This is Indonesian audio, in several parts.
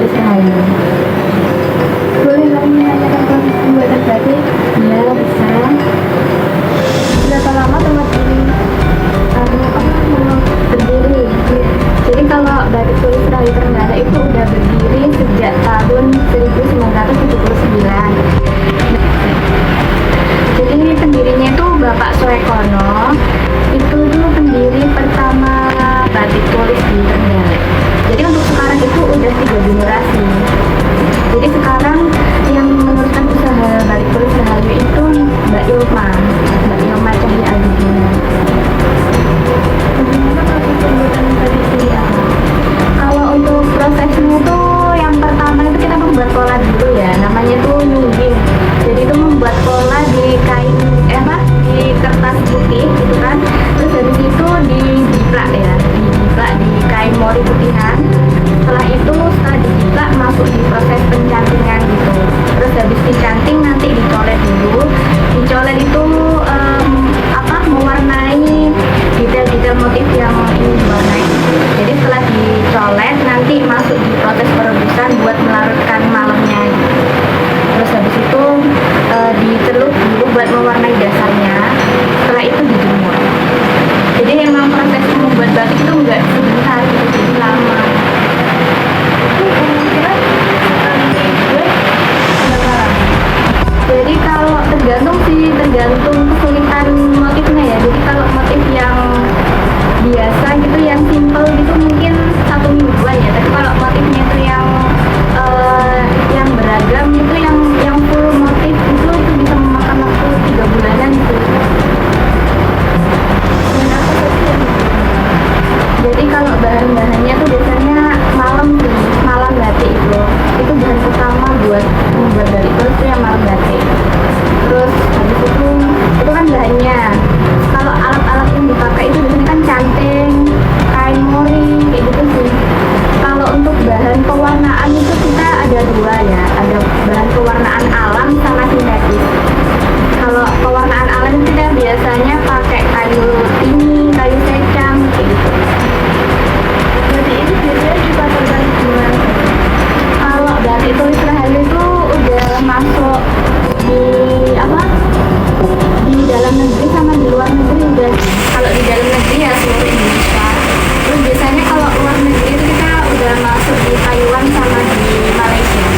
Tulis Rahayu. Boleh kami menanyakan proses pembuatan batik? Ya, bisa. Berapa lama tempat ini Berdiri. Jadi kalau batik tulis Rahayu Trenggalek itu udah berdiri sejak tahun 1979. Jadi pendirinya itu Bapak Suekono. Itu dulu pendiri pertama batik tulis di Trenggalek. Jadi untuk sekarang itu udah 3 generasi. Jadi sekarang yang meneruskan usaha batik tulis Rahayu itu Mbak Ilma Cahya Agustina. bagaimana proses pembuatan batik ini? Kalau untuk prosesnya itu yang pertama itu kita membuat pola dulu ya, namanya itu nyungging. Jadi itu membuat pola di kain di kertas putih gitu kan. Terus habis itu dijiplak ya, di kain mori putihan. Setelah dijiplak masuk di proses pencantingan gitu. Terus habis dicanting nanti dicolet dulu. Dicolet itu mewarnai detail-detail motif yang ingin diwarnai. Jadi setelah dicolet nanti masuk di proses perebusan buat melarutkan malamnya gitu. Terus habis itu dicelup dulu buat mewarnai dasarnya. Setelah itu dijemur. Jadi emang proses membuat batik itu enggak sebentar gitu, jadi lama. Kira-kira Jadi kalau tergantung kesulitan motifnya ya. Jadi kalau motif yang biasa gitu, yang simple gitu mungkin 1 mingguan ya. Tapi kalau motifnya itu yang beragam itu yang full motif itu bisa memakan waktu 3 bulanan gitu. dan apa saja yang Jadi kalau bahan-bahannya tuh biasanya malam batik itu bahan utama buat membuat batik terus tuh yang malam batik. Terus habis itu kan bahannya. Kalau alat-alat yang dipakai itu biasanya kan canting, kain mori kayak gitu sih. Kalau untuk bahan pewarnaan itu kita ada 2 ya, ada bahan pewarnaan alam sama sintetis. Kalau pewarnaan alam itu kita biasanya pakai kayu tini, kayu secang kayak gitu. Jadi ini biasanya dipasarkan di mana? Kalau batik tulis Rahayu itu udah masuk di dalam negeri sama di luar negeri udah. Kalau di dalam negeri ya seluruh Indonesia. Terus biasanya kalau luar negeri itu kita udah masuk di Taiwan sama di Malaysia.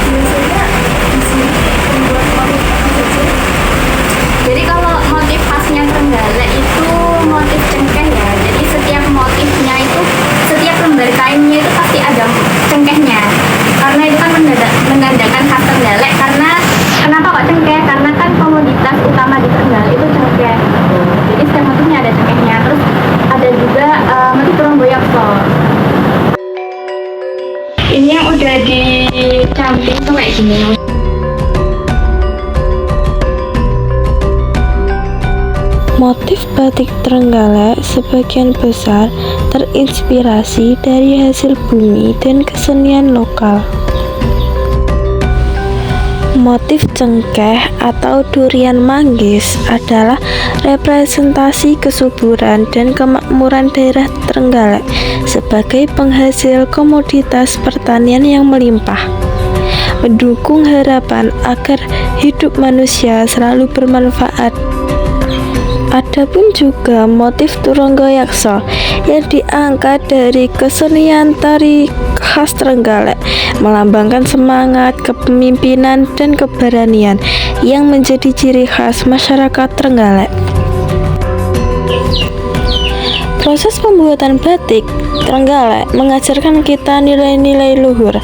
Biasanya di sini pembuat motif apa saja? Jadi kalau motif khasnya Trenggalek itu motif cengkeh ya. Jadi setiap motifnya itu, setiap lembar kainnya itu pasti ada cengkehnya. Karena itu kan menandakan khas Trenggalek. Karena kenapa kok cengkeh? Karena kan komoditas utama di Trenggalek itu cengkeh. Jadi setiap motifnya ada cengkehnya. Terus ada juga motif Tromboyakso. Ini yang udah dicamping tuh kayak gini. Motif batik Trenggalek sebagian besar terinspirasi dari hasil bumi dan kesenian lokal. Motif cengkeh atau durian manggis adalah representasi kesuburan dan kemakmuran daerah Trenggalek sebagai penghasil komoditas pertanian yang melimpah, mendukung harapan agar hidup manusia selalu bermanfaat. Adapun juga motif Tromboyakso yang diangkat dari kesenian tari khas Trenggalek, melambangkan semangat kepemimpinan dan keberanian yang menjadi ciri khas masyarakat Trenggalek. Proses pembuatan batik Trenggalek mengajarkan kita nilai-nilai luhur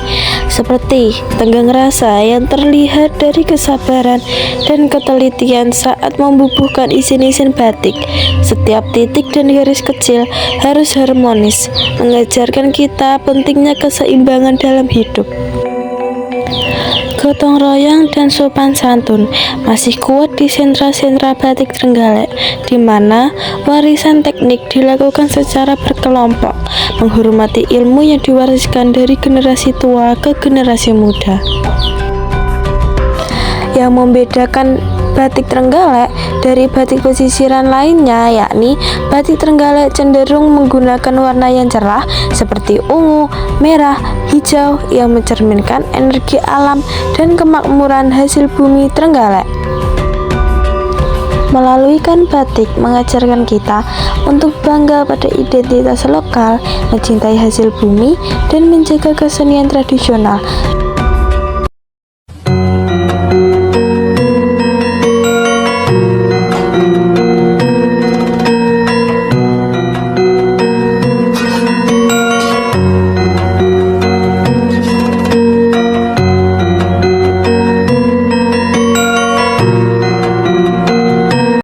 seperti tenggang rasa yang terlihat dari kesabaran dan ketelitian saat membubuhkan isin-isin batik. Setiap titik dan garis kecil harus harmonis, mengajarkan kita pentingnya keseimbangan dalam hidup. Gotong royong dan sopan santun masih kuat di sentra-sentra batik Trenggalek, di mana warisan teknik dilakukan secara berkelompok, menghormati ilmu yang diwariskan dari generasi tua ke generasi muda. Yang membedakan batik Trenggalek dari batik pesisiran lainnya, yakni batik Trenggalek cenderung menggunakan warna yang cerah seperti ungu, merah, hijau yang mencerminkan energi alam dan kemakmuran hasil bumi Trenggalek. Melalui kain batik mengajarkan kita untuk bangga pada identitas lokal, mencintai hasil bumi, dan menjaga kesenian tradisional.